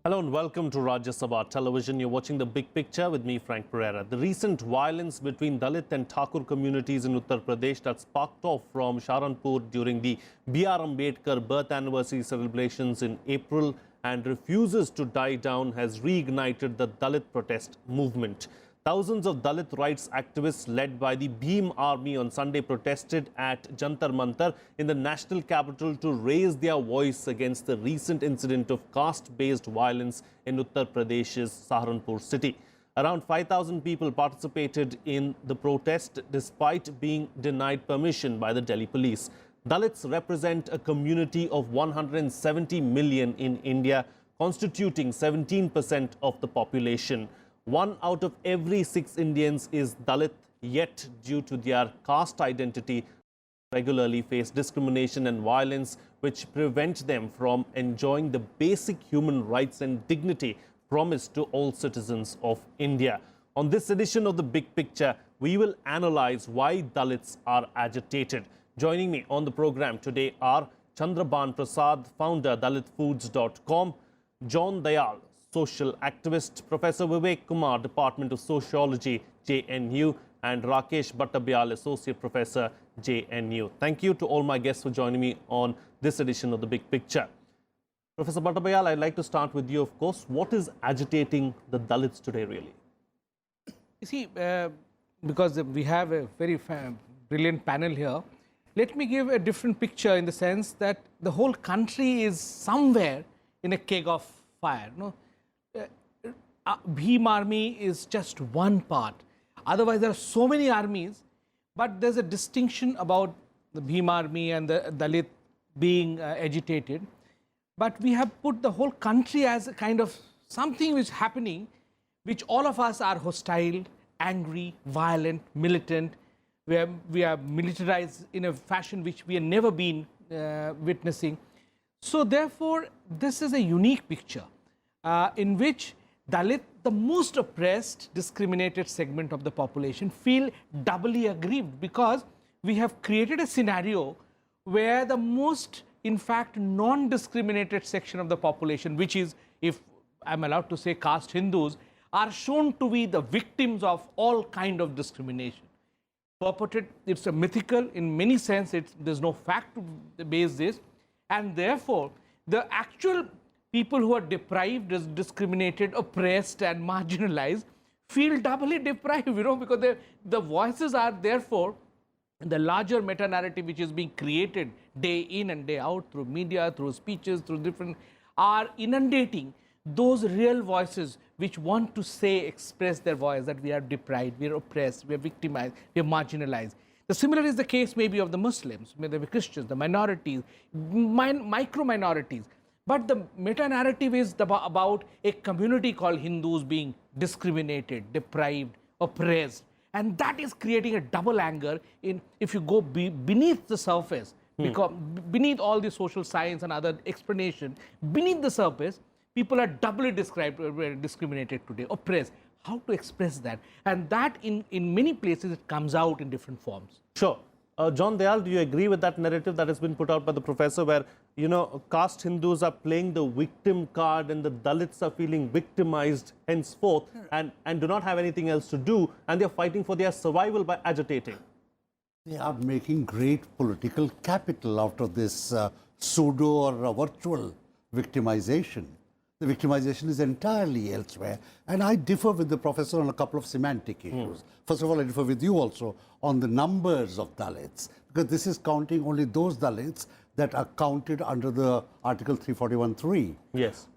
Hello and welcome to Rajya Sabha Television. You're watching The Big Picture with me, Frank Pereira. The recent violence between Dalit and Thakur communities in Uttar Pradesh that sparked off from Saharanpur during the B.R. Ambedkar birth anniversary celebrations in April and refuses to die down has reignited the Dalit protest movement. Thousands of Dalit rights activists led by the Bhim army on Sunday protested at Jantar Mantar in the national capital to raise their voice against the recent incident of caste-based violence in Uttar Pradesh's Saharanpur city. Around 5,000 people participated in the protest despite being denied permission by the Delhi police. Dalits represent a community of 170 million in India, constituting 17% of the population. 1 out of every 6 Indians is Dalit, yet due to their caste identity, regularly face discrimination and violence which prevent them from enjoying the basic human rights and dignity promised to all citizens of India. On this edition of The Big Picture, we will analyze why Dalits are agitated. Joining me on the program today are Chandra, Bhan, Prasad, founder dalitfoods.com, John Dayal, social activist, Professor Vivek, Kumar, Department of Sociology, JNU, and Rakesh, Batabyal, Associate Professor, JNU. Thank you to all my guests for joining me on this edition of The Big Picture. Professor Batabyal, I'd like to start with you, of course. What is agitating the Dalits today, really? You see, because we have a very brilliant panel here, let me give a different picture in the sense that the whole country is somewhere in a keg of fire. No? Bhim army is just one part. Otherwise, there are so many armies, but there's a distinction about the Bhim army and the Dalit being agitated. But we have put the whole country as a kind of something which is happening, which all of us are hostile, angry, violent, militant. We are militarized in a fashion which we have never been witnessing. So therefore, this is a unique picture in which Dalit, the most oppressed, discriminated segment of the population, feel doubly aggrieved because we have created a scenario where the most, in fact, non-discriminated section of the population, which is, if I'm allowed to say, caste Hindus, are shown to be the victims of all kind of discrimination. Purported, it's a mythical, in many sense, there's no fact to base this, and therefore, the actual people who are deprived, discriminated, oppressed and marginalized feel doubly deprived, because the voices are therefore the larger meta-narrative which is being created day in and day out through media, through speeches, through different, are inundating those real voices which want to say, express their voice that we are deprived, we are oppressed, we are victimized, we are marginalized. The similar is the case maybe of the Muslims, maybe the Christians, the minorities, micro-minorities. But the meta-narrative is about a community called Hindus being discriminated, deprived, oppressed. And that is creating a double anger if you go beneath the surface, because beneath all the social science and other explanation, beneath the surface, people are doubly discriminated today, oppressed. How to express that? And that in many places it comes out in different forms. Sure. John Dayal, do you agree with that narrative that has been put out by the professor where, caste Hindus are playing the victim card and the Dalits are feeling victimized henceforth and do not have anything else to do, and they're fighting for their survival by agitating? They are making great political capital out of this pseudo or virtual victimization. The victimization is entirely elsewhere. And I differ with the professor on a couple of semantic issues. First of all, I differ with you also on the numbers of Dalits, because this is counting only those Dalits that are counted under the Article 341(3). Yes.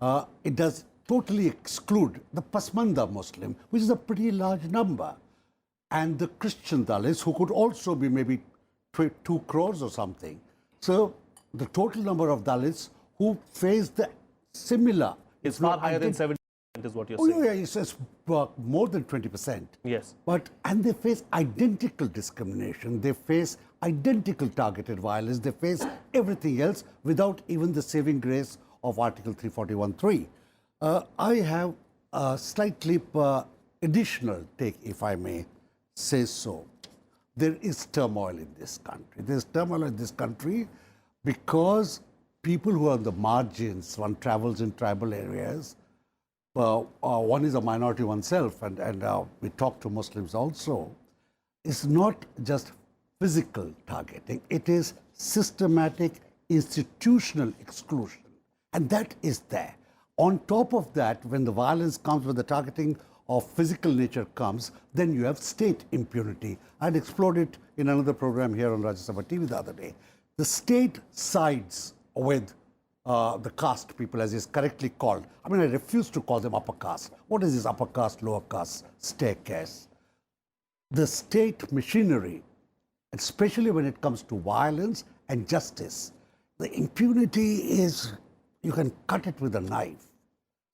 It does totally exclude the Pasmanda Muslim, which is a pretty large number, and the Christian Dalits, who could also be maybe 2 crores or something. So the total number of Dalits who face the similar... It's far higher than 70% is what you're saying. Oh, yeah, it's more than 20%. Yes. And they face identical discrimination. They face identical targeted violence. They face everything else without even the saving grace of Article 341(3). I have a slightly additional take, if I may say so. There is turmoil in this country. There's turmoil in this country because people who are on the margins, one travels in tribal areas, one is a minority oneself, and we talk to Muslims also, is not just physical targeting, it is systematic institutional exclusion. And that is there. On top of that, when the violence comes, when the targeting of physical nature comes, then you have state impunity. I'd explored it in another program here on Rajya Sabha TV the other day. The state sides with the caste people, as is correctly called. I mean, I refuse to call them upper caste. What is this upper caste, lower caste staircase? The state machinery, especially when it comes to violence and justice, the impunity is, you can cut it with a knife.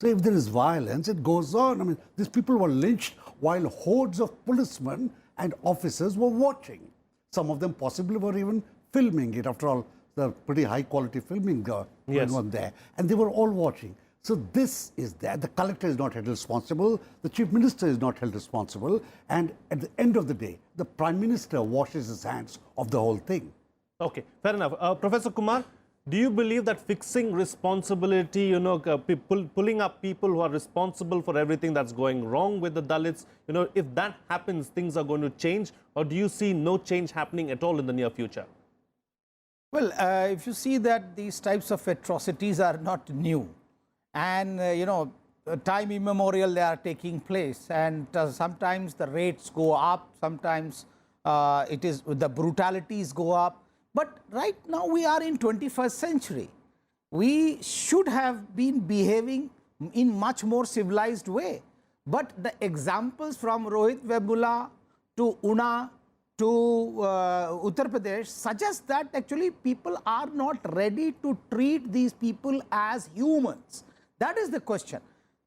So if there is violence, it goes on. I mean, these people were lynched while hordes of policemen and officers were watching. Some of them possibly were even filming it. After all, the pretty high quality filming going on there. And they were all watching. So this is there. The collector is not held responsible. The chief minister is not held responsible. And at the end of the day, the prime minister washes his hands of the whole thing. Okay, fair enough. Professor Kumar, do you believe that fixing responsibility, you know, pulling up people who are responsible for everything that's going wrong with the Dalits, you know, if that happens, things are going to change? Or do you see no change happening at all in the near future? Well, if you see that these types of atrocities are not new, and you know, time immemorial they are taking place, and sometimes the rates go up, sometimes the brutalities go up. But right now we are in 21st century. We should have been behaving in much more civilized way. But the examples from Rohit Vebula to Una to Uttar Pradesh suggest that actually people are not ready to treat these people as humans. That is the question.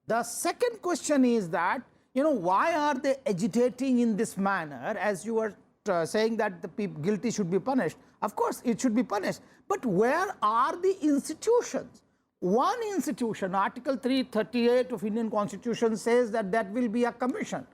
The second question is that, you know, why are they agitating in this manner? As you were saying that the people guilty should be punished. Of course, it should be punished. But where are the institutions? One institution, Article 338 of Indian Constitution says that that will be a commission.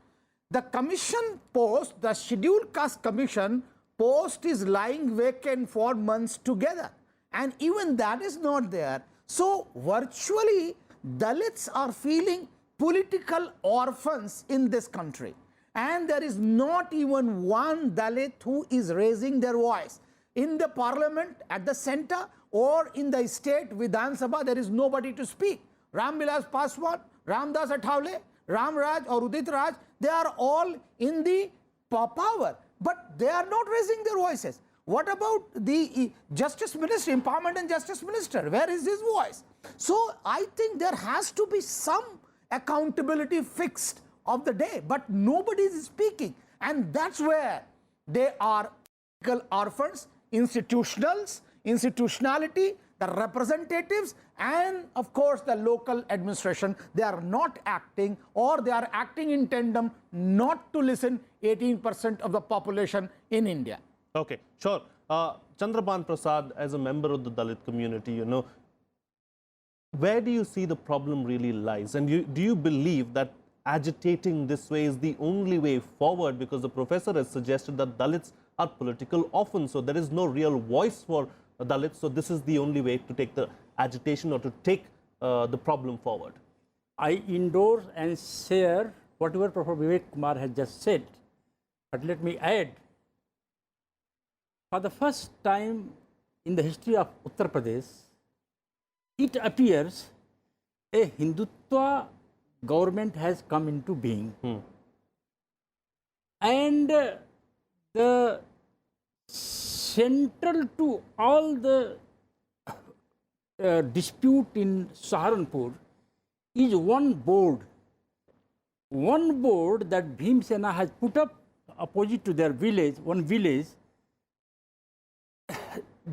The commission post, the Scheduled Caste Commission post is lying vacant for months together. And even that is not there. So virtually, Dalits are feeling political orphans in this country. And there is not even one Dalit who is raising their voice. In the parliament, at the center, or in the state Vidhan Sabha, there is nobody to speak. Ram Vilas Paswan, Ramdas Athawale, Ram Raj or Udit Raj, they are all in the power, but they are not raising their voices. What about the Justice Minister, Empowerment and Justice Minister? Where is his voice? So I think there has to be some accountability fixed of the day, but nobody is speaking. And that's where they are political orphans, institutionality, the representatives, and of course the local administration. They are not acting, or they are acting in tandem not to listen 18% of the population in India. Okay, sure. Chandra, Bhan, Prasad, as a member of the Dalit community, you know, where do you see the problem really lies? And do you believe that agitating this way is the only way forward? Because the professor has suggested that Dalits are political orphans, so there is no real voice for Dalits, so this is the only way to take the agitation or to take the problem forward. I endorse and share whatever Prof. Vivek Kumar has just said, but let me add, for the first time in the history of Uttar Pradesh, it appears a Hindutva government has come into being. And the central to all the dispute in Saharanpur is one board that Bhim Sena has put up opposite to their village, one village,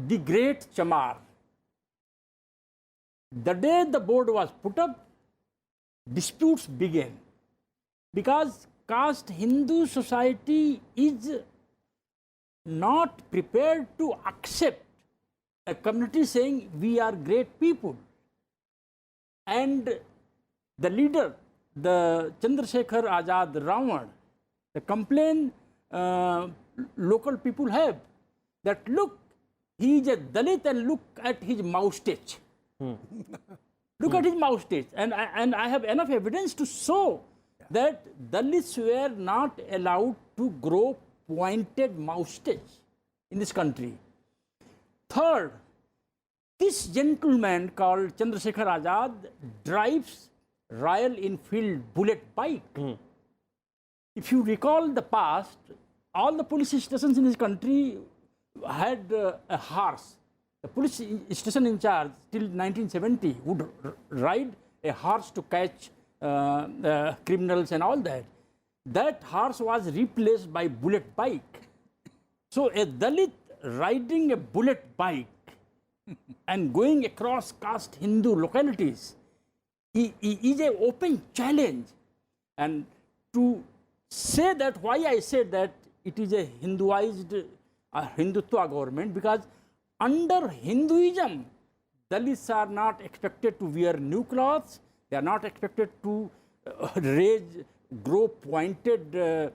the Great Chamar. The day the board was put up, disputes began, because caste Hindu society is not prepared to accept a community saying we are great people. And the leader, the Chandrasekhar Azad Ravan, the complaint local people have, that look, he is a Dalit and look at his moustache. Look at his moustache. And I have enough evidence to show that Dalits were not allowed to grow pointed moustache in this country. Third, this gentleman called Chandrasekhar Azad drives Royal Enfield bullet bike. If you recall the past, all the police stations in this country had a horse. The police station in charge till 1970 would ride a horse to catch criminals and all that. That horse was replaced by bullet bike. So a Dalit riding a bullet bike and going across caste Hindu localities is an open challenge. And to say that, why I said that it is a Hinduized Hindutva government, because under Hinduism, Dalits are not expected to wear new clothes, they are not expected to grow pointed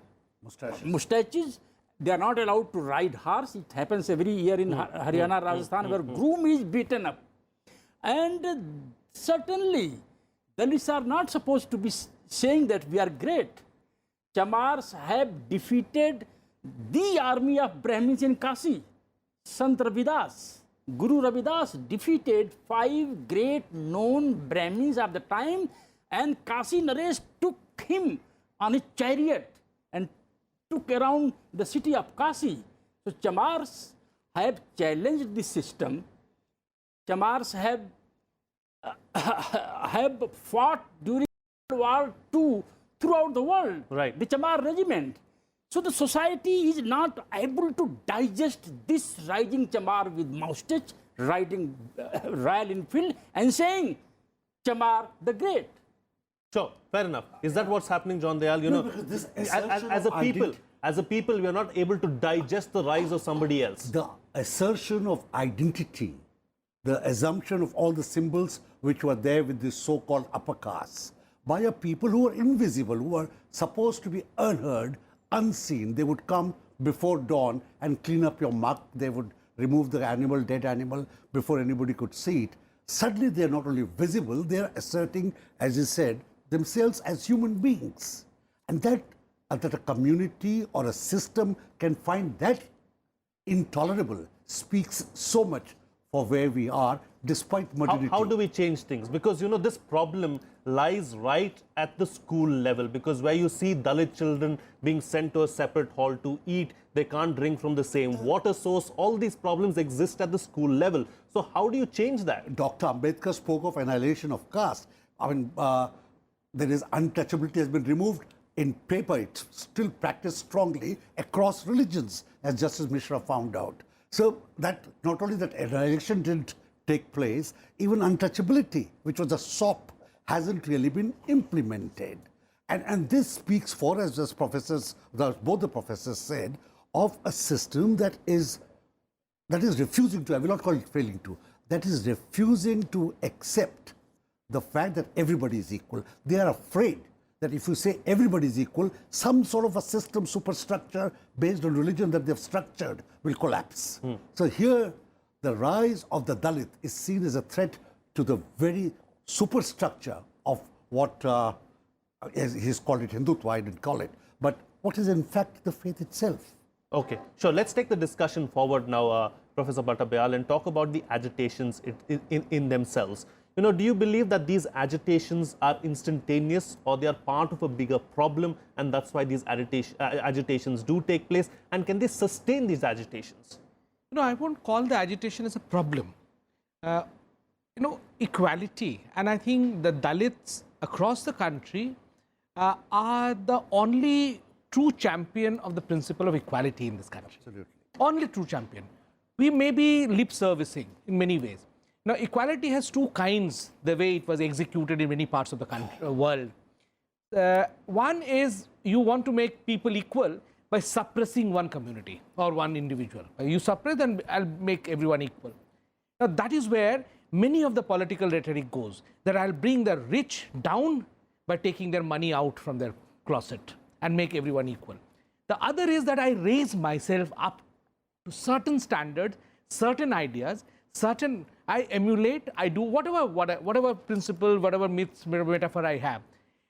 mustaches. They are not allowed to ride horse. It happens every year in Haryana, Rajasthan, where groom is beaten up. And certainly, Dalits are not supposed to be saying that we are great. Chamars have defeated the army of Brahmins in Kashi. Sant Ravidas, Guru Ravidas defeated 5 great known Brahmins of the time, and Kashi Naresh took him on his chariot and took around the city of Kashi. So Chamars have challenged the system. Chamars have fought during World War II throughout the world. Right. The Chamar regiment. So the society is not able to digest this rising Chamar with moustache, riding Royal Enfield and saying Chamar the Great. Sure, fair enough. Is that what's happening, John Dayal? You know, this as a people, we are not able to digest the rise of somebody else. The assertion of identity, the assumption of all the symbols which were there with this so-called upper caste by a people who were invisible, who were supposed to be unheard, unseen. They would come before dawn and clean up your muck. They would remove the animal, dead animal, before anybody could see it. Suddenly, they are not only visible, they are asserting, as you said, themselves as human beings. And that a community or a system can find that intolerable speaks so much for where we are, despite modernity. How do we change things? Because, you know, this problem lies right at the school level, because where you see Dalit children being sent to a separate hall to eat, they can't drink from the same water source. All these problems exist at the school level. So how do you change that? Dr. Ambedkar spoke of annihilation of caste. I mean, there is untouchability has been removed. In paper, it's still practiced strongly across religions, as Justice Mishra found out. So that not only that annihilation didn't take place, even untouchability, which was a SOP, hasn't really been implemented. And this speaks for, as both the professors said, of a system that is refusing to, I will not call it failing to, that is refusing to accept the fact that everybody is equal. They are afraid that if you say everybody is equal, some sort of a system superstructure based on religion that they've structured will collapse. So here, the rise of the Dalit is seen as a threat to the very superstructure of what he's called it Hindutva, I didn't call it, but what is in fact the faith itself. Okay, sure. Let's take the discussion forward now, Professor Batabyal, and talk about the agitations in themselves. You know, do you believe that these agitations are instantaneous, or they are part of a bigger problem, and that's why these agitations do take place? And can they sustain these agitations? No, I won't call the agitation as a problem. You know, equality, and I think the Dalits across the country are the only true champion of the principle of equality in this country. Absolutely. Only true champion. We may be lip servicing in many ways. Now, equality has two kinds, the way it was executed in many parts of the world. One is you want to make people equal by suppressing one community or one individual. You suppress, then I'll make everyone equal. Now, that is where many of the political rhetoric goes, that I'll bring the rich down by taking their money out from their closet and make everyone equal. The other is that I raise myself up to certain standards, certain ideas, certain I emulate, I do whatever principle, whatever myths, metaphor I have.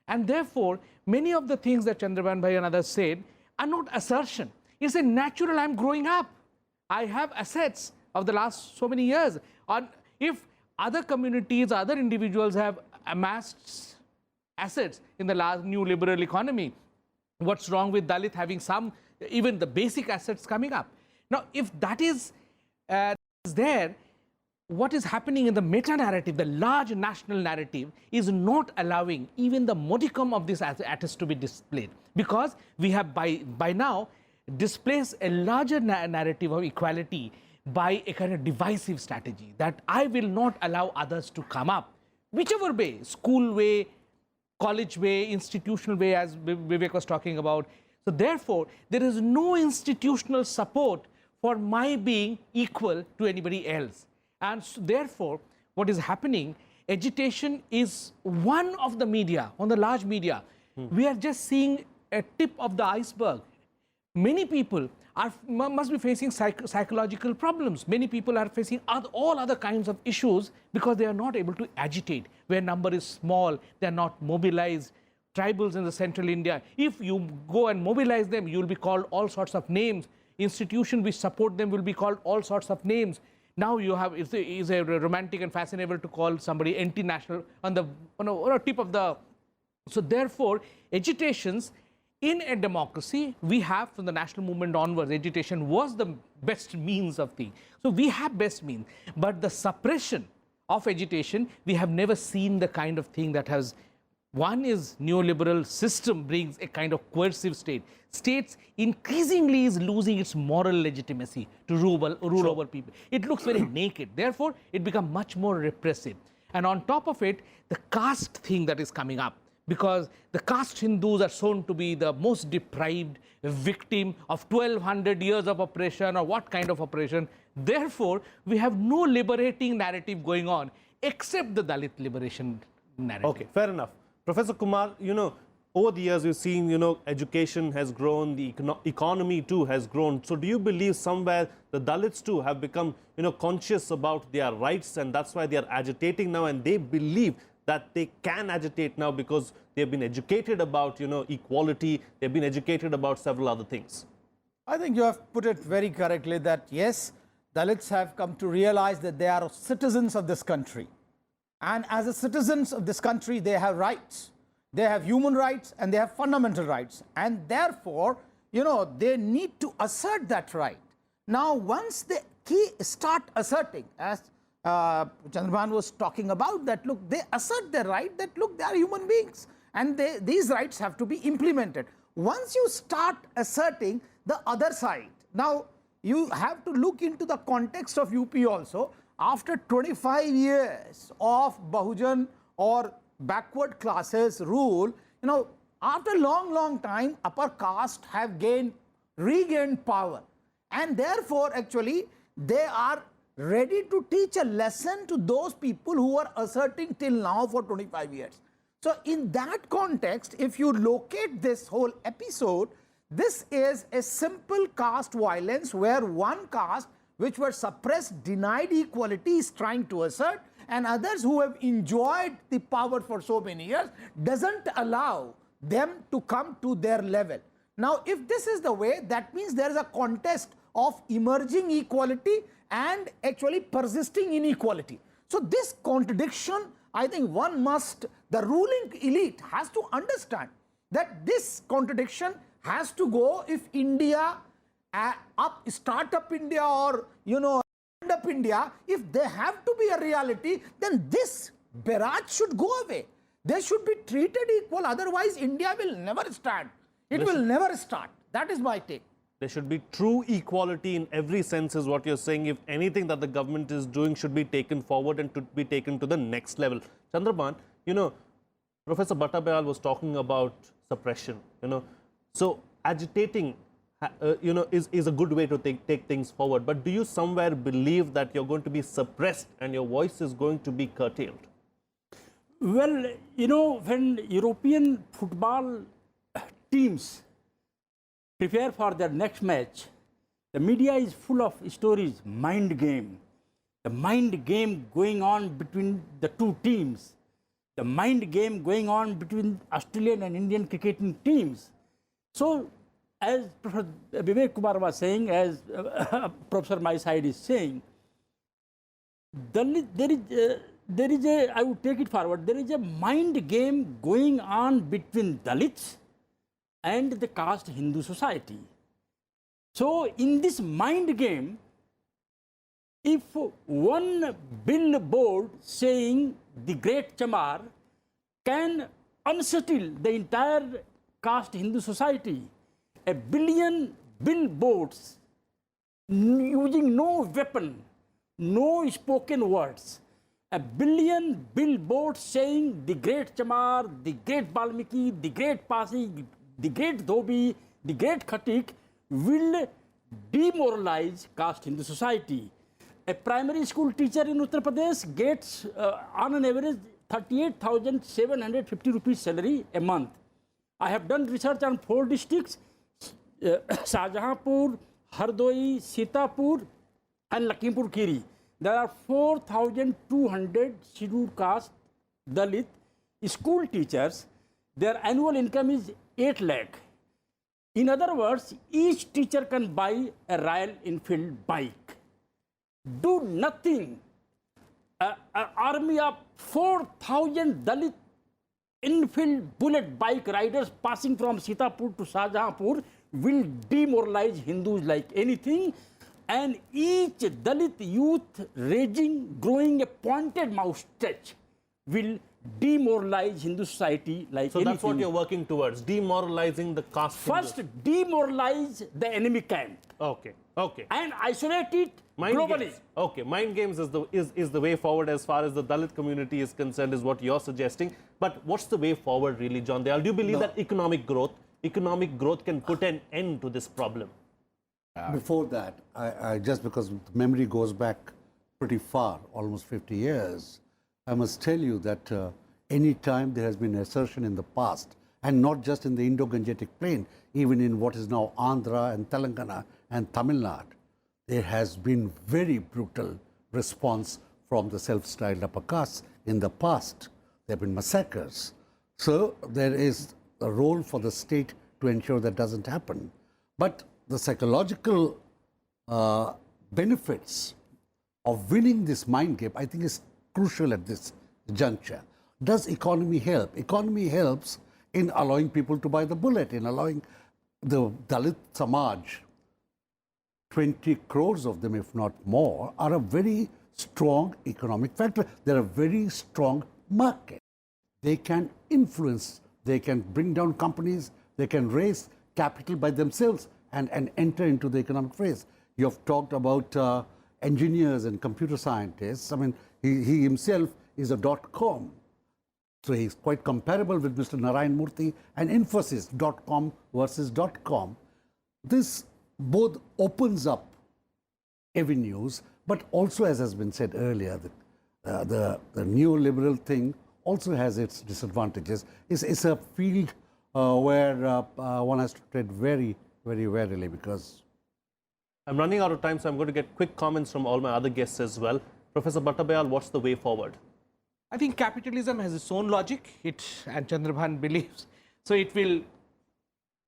And therefore, many of the things that Chandrabhan Bhai and others said are not assertion. It's a natural, I'm growing up. I have assets of the last so many years. If other communities, other individuals have amassed assets in the last new liberal economy, what's wrong with Dalit having some, even the basic assets coming up? Now, if that is there, what is happening in the meta-narrative, the large national narrative, is not allowing even the modicum of this assets to be displayed, because we have by now displaced a larger narrative of equality by a kind of divisive strategy that I will not allow others to come up, whichever way, school way, college way, institutional way, as Vivek was talking about. So therefore, there is no institutional support for my being equal to anybody else. And so therefore, what is happening, agitation is one of the media, on the large media. We are just seeing a tip of the iceberg. Many people must be facing psychological problems. Many people are facing all other kinds of issues because they are not able to agitate. Where number is small, they are not mobilized. Tribals in the central India, if you go and mobilize them, you will be called all sorts of names. Institutions which support them will be called all sorts of names. Now you have, it's a romantic and fashionable to call somebody anti-national on the tip of the. So therefore, agitations in a democracy, we have from the national movement onwards, agitation was the best means of thing. So we have best means, but the suppression of agitation, we have never seen the kind of thing that has. One is neoliberal system brings a kind of coercive state. States increasingly is losing its moral legitimacy to rule over people. It looks very naked. Therefore, it becomes much more repressive. And on top of it, the caste thing that is coming up, because the caste Hindus are shown to be the most deprived victim of 1200 years of oppression, or what kind of oppression. Therefore, we have no liberating narrative going on except the Dalit liberation narrative. Okay, fair enough. Professor Kumar, over the years we've seen, education has grown, the economy too has grown. So do you believe somewhere the Dalits too have become, conscious about their rights, and that's why they are agitating now, and they believe that they can agitate now because they've been educated about, equality, they've been educated about several other things? I think you have put it very correctly that yes, Dalits have come to realize that they are citizens of this country. And as citizens of this country, they have rights. They have human rights and they have fundamental rights. And therefore, they need to assert that right. Now, once they start asserting, as Chandrabhan was talking about, that look, they assert their right, that look, they are human beings. And these rights have to be implemented. Once you start asserting the other side, now you have to look into the context of UP also. After 25 years of Bahujan or backward classes rule, after long time, upper caste have regained power. And therefore, actually, they are ready to teach a lesson to those people who are asserting till now for 25 years. So in that context, if you locate this whole episode, this is a simple caste violence where one caste which were suppressed, denied equality, is trying to assert, and others who have enjoyed the power for so many years doesn't allow them to come to their level. Now, if this is the way, that means there is a contest of emerging equality and actually persisting inequality. So this contradiction, I think the ruling elite has to understand that this contradiction has to go if India startup India or stand-up India, if they have to be a reality, then this barrage should go away. They should be treated equal, otherwise India will never stand. It will never start. That is my take. There should be true equality in every sense is what you're saying. If anything that the government is doing should be taken forward and to be taken to the next level. Chandrabhan, Professor Batabyal was talking about suppression, So agitating is a good way to take things forward. But do you somewhere believe that you're going to be suppressed and your voice is going to be curtailed? Well, when European football teams prepare for their next match, the media is full of stories, mind game. the mind game going on between the two teams, the mind game going on between Australian and Indian cricketing teams. So, as Professor Vivek Kumar was saying, as Professor my side is saying, there is a, I would take it forward, there is a mind game going on between Dalits and the caste Hindu society. So, in this mind game, if one billboard saying the great Chamar can unsettle the entire caste Hindu society, a billion billboards using no weapon, no spoken words, a billion billboards saying the great Chamar, the great Valmiki, the great Pasi, the great Dhobi, the great Khatik will demoralize caste Hindu society. A primary school teacher in Uttar Pradesh gets on an average 38,750 rupees salary a month. I have done research on 4 districts, Shahjahanpur, Hardoi, Sitapur and Lakhimpur Kheri. There are 4,200 scheduled caste Dalit school teachers. Their annual income is 8 lakh. In other words, each teacher can buy a Royal Enfield bike. Do nothing. An army of 4,000 Dalit Enfield bullet bike riders passing from Sitapur to Shahjahanpur will demoralize Hindus like anything, and each Dalit youth raging, growing a pointed moustache will demoralize Hindu society like So anything. that's what you're working towards, demoralizing the caste. First, demoralize the enemy camp Okay, okay. and isolate it globally. Games. Okay, mind games is the way forward as far as the Dalit community is concerned, is what you're suggesting. But what's the way forward really, John Dayal? Do you believe that economic growth can put an end to this problem? Before that, I just because memory goes back pretty far, almost 50 years, I must tell you that any time there has been assertion in the past, and not just in the Indo-Gangetic plain, even in what is now Andhra and Telangana and Tamil Nadu, there has been very brutal response from the self-styled upper castes in the past. There have been massacres. So there is a role for the state to ensure that doesn't happen. But the psychological benefits of winning this mind game, I think, is crucial at this juncture. Does economy help? Economy helps in allowing people to buy the bullet, in allowing the Dalit Samaj, 20 crores of them, if not more, are a very strong economic factor. They're a very strong market. They can influence, they can bring down companies, they can raise capital by themselves and enter into the economic phase. You have talked about engineers and computer scientists. I mean, he himself is a .com. So he's quite comparable with Mr. Narayan Murthy and Infosys, .com versus .com. This both opens up avenues, but also, as has been said earlier, the neoliberal thing also has its disadvantages. It's a field where one has to tread very, very warily, because I'm running out of time, so I'm going to get quick comments from all my other guests as well. Professor Batabyal, what's the way forward? I think capitalism has its own logic, and Chandra Bhan believes. So it will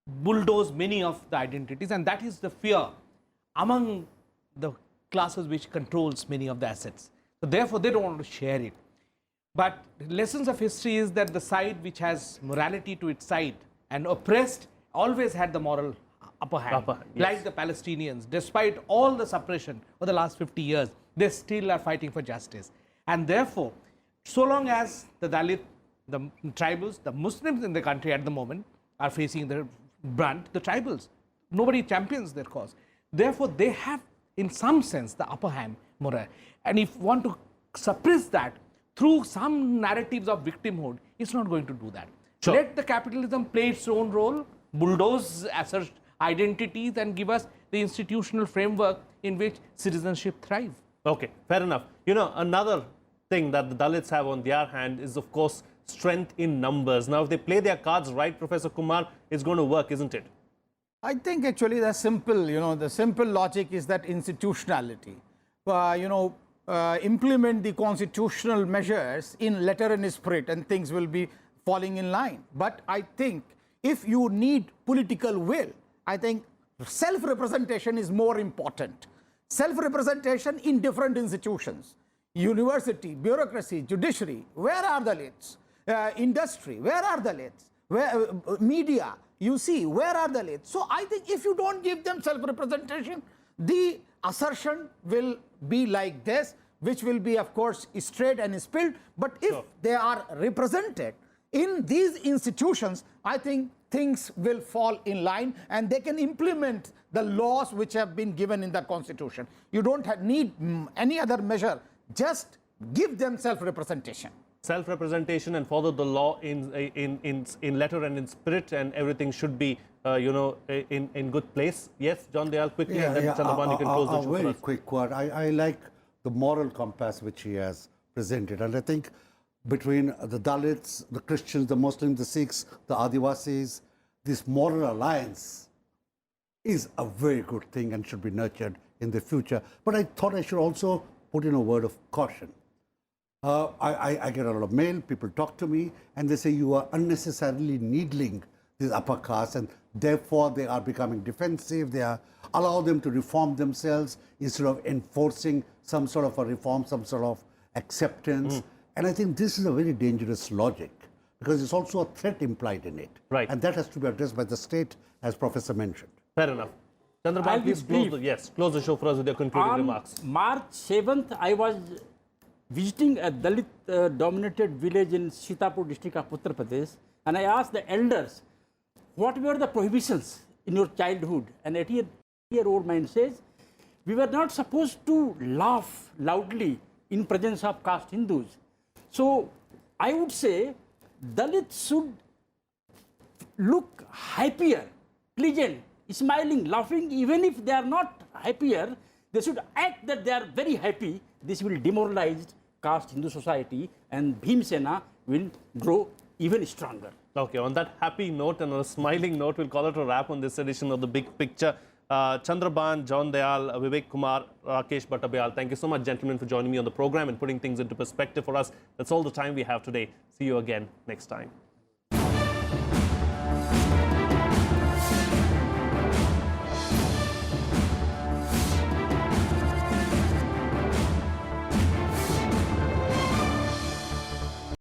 bulldoze many of the identities, and that is the fear among the classes which controls many of the assets. So therefore, they don't want to share it. But the lessons of history is that the side which has morality to its side and oppressed always had the moral upper hand. Yes. Like the Palestinians, despite all the suppression of the last 50 years, they still are fighting for justice. And therefore, so long as the Dalit, the tribals, the Muslims in the country at the moment are facing the brunt, the tribals, nobody champions their cause. Therefore, they have, in some sense, the upper hand moral. And if you want to suppress that through some narratives of victimhood, it's not going to do that. Sure. Let the capitalism play its own role, bulldoze assert identities, and give us the institutional framework in which citizenship thrives. Okay, fair enough. You know, another thing that the Dalits have on their hand is, of course, strength in numbers. Now, if they play their cards right, Professor Kumar, it's going to work, isn't it? I think actually the simple, the simple logic is that institutionality. implement the constitutional measures in letter and spirit, and things will be falling in line. But I think if you need political will, I think self-representation is more important. Self-representation in different institutions, university, bureaucracy, judiciary, where are the Dalits? Industry, where are the Dalits? Where, media, you see, where are the Dalits? So I think if you don't give them self-representation, the assertion will be like this, which will be, of course, straight and spilled. But if they are represented in these institutions, I think things will fall in line and they can implement the laws which have been given in the constitution. You don't need any other measure, just give them self-representation. Self-representation and follow the law in letter and in spirit, and everything should be in good place. Yes, John Dayal, quickly, and then Chandra, you can close the show. Very quick word. I like the moral compass which he has presented, and I think between the Dalits, the Christians, the Muslims, the Sikhs, the Adivasis, this moral alliance is a very good thing and should be nurtured in the future. But I thought I should also put in a word of caution. I get a lot of mail, people talk to me, and they say you are unnecessarily needling these upper castes, and therefore they are becoming defensive. They are allow them to reform themselves instead of enforcing some sort of a reform, some sort of acceptance. And I think this is a very dangerous logic, because it's also a threat implied in it. Right. And that has to be addressed by the state, as Professor mentioned. Fair enough. Chandra, please close the show for us with your concluding remarks. March 7th, I was visiting a Dalit dominated village in Sitapur district of Uttar Pradesh, and I asked the elders, what were the prohibitions in your childhood? An 80-year-old man says, we were not supposed to laugh loudly in presence of caste Hindus. So I would say Dalits should look happier, pleasant, smiling, laughing. Even if they are not happier, they should act that they are very happy. This will demoralize caste Hindu society, and Bhim Sena will grow even stronger. Okay, on that happy note and on a smiling note, we'll call it a wrap on this edition of The Big Picture. Chandra, Bhan, John Dayal, Vivek, Kumar, Rakesh, Batabyal, thank you so much, gentlemen, for joining me on the program and putting things into perspective for us. That's all the time we have today. See you again next time.